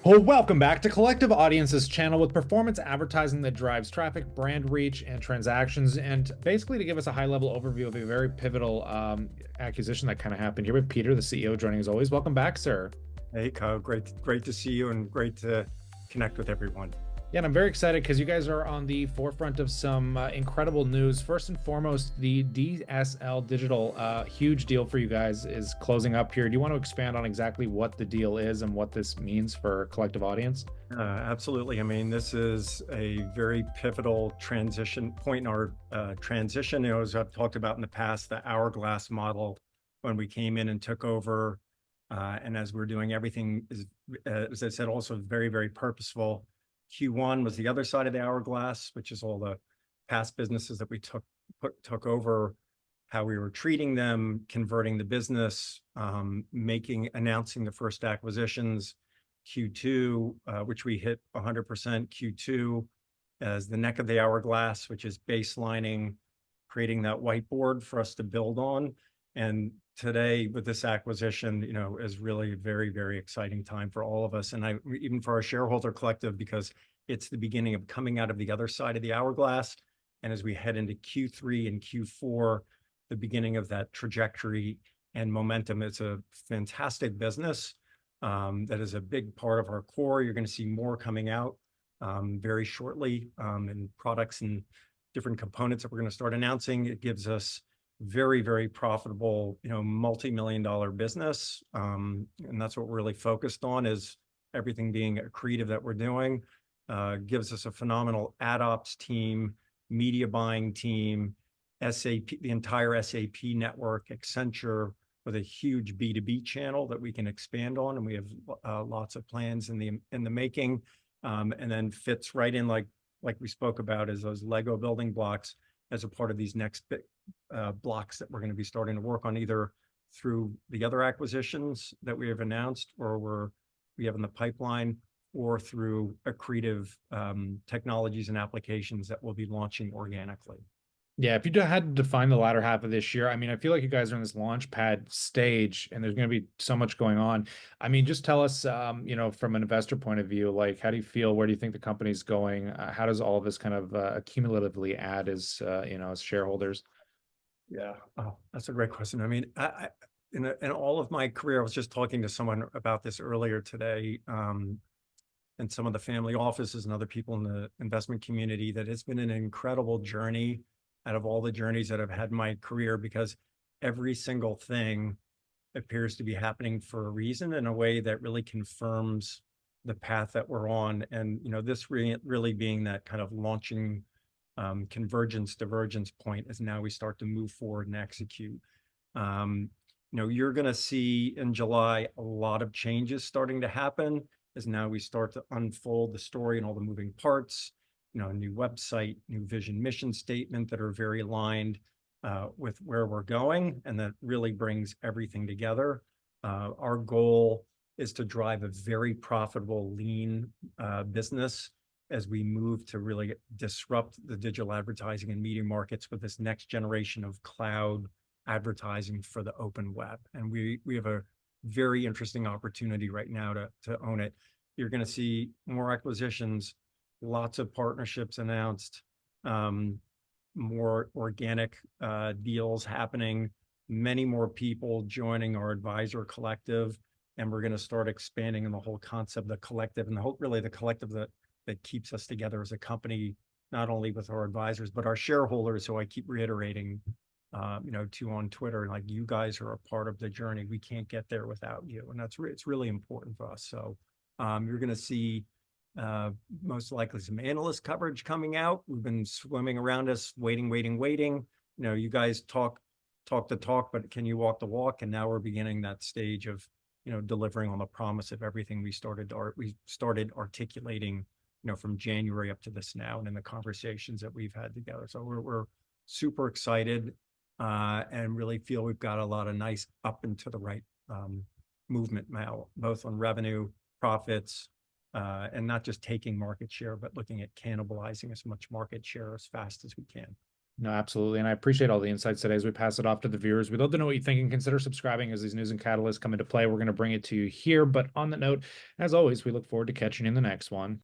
Well, welcome back to Collective Audience's channel with performance advertising that drives traffic, brand reach, and transactions. And basically, to give us a high level overview of a very pivotal acquisition that kind of happened here with Peter, the CEO, joining as always. Welcome back, sir. Hey, Kyle, great to see you and great to connect with everyone. Yeah, and I'm very excited because you guys are on the forefront of some incredible news. First and foremost, the DSL digital, huge deal for you guys, is closing up here. Do you want to expand on exactly what the deal is and what this means for Collective Audience? Absolutely. I mean, this is a very pivotal transition point in our transition. As I've talked about in the past, the hourglass model when we came in and took over, and as we're doing everything is, as I said, also very purposeful. Q1 was the other side of the hourglass, which is all the past businesses that we took over, how we were treating them, converting the business, announcing the first acquisitions. Q2, which we hit 100% Q2 as the neck of the hourglass, which is baselining, creating that whiteboard for us to build on. And today with this acquisition, is really a very exciting time for all of us. And even for our shareholder collective, because it's the beginning of coming out of the other side of the hourglass. And as we head into Q3 and Q4, the beginning of that trajectory and momentum. It's a fantastic business. That is a big part of our core. You're going to see more coming out very shortly in products and different components that we're going to start announcing. It gives us very profitable, multi-million-dollar business. And that's what we're really focused on, is everything being accretive that we're doing. Gives us a phenomenal ad ops team, media buying team, SAP, the entire SAP network, Accenture, with a huge B2B channel that we can expand on, and we have lots of plans in the making, and then fits right in like we spoke about as those Lego building blocks as a part of these next blocks that we're going to be starting to work on, either through the other acquisitions that we have announced or we have in the pipeline, or through accretive technologies and applications that we'll be launching organically. Yeah, if you had to define the latter half of this year, I mean, I feel like you guys are in this launch pad stage and there's going to be so much going on. I mean, just tell us, from an investor point of view, like, how do you feel? Where do you think the company's going? How does all of this kind of accumulatively add as shareholders? Yeah, oh, that's a great question. I mean, in all of my career, I was just talking to someone about this earlier today, and some of the family offices and other people in the investment community, that it's been an incredible journey out of all the journeys that I've had in my career, because every single thing appears to be happening for a reason, in a way that really confirms the path that we're on. And, this really being that kind of launching convergence, divergence point, as now we start to move forward and execute. You're going to see in July a lot of changes starting to happen as now we start to unfold the story and all the moving parts. A new website, new vision, mission statement that are very aligned with where we're going, and that really brings everything together. Our goal is to drive a very profitable, lean business as we move to really disrupt the digital advertising and media markets with this next generation of cloud advertising for the open web. And we have a very interesting opportunity right now to own it. You're going to see more acquisitions, lots of partnerships announced, more organic deals happening, many more people joining our advisor collective, and we're going to start expanding in the whole concept, the collective, and the collective that keeps us together as a company, not only with our advisors but our shareholders, who I keep reiterating, to on Twitter, like, you guys are a part of the journey. We can't get there without you, and it's really important for us. So you're going to see most likely some analyst coverage coming out. We've been swimming around us, waiting. You guys talk the talk, but can you walk the walk? And now we're beginning that stage of delivering on the promise of everything we started articulating from January up to this now, and in the conversations that we've had together. So we're super excited, and really feel we've got a lot of nice up and to the right movement now, both on revenue, profits, and not just taking market share, but looking at cannibalizing as much market share as fast as we can. No, absolutely. And I appreciate all the insights today as we pass it off to the viewers. We'd love to know what you think and consider subscribing as these news and catalysts come into play. We're going to bring it to you here. But on that note, as always, we look forward to catching you in the next one.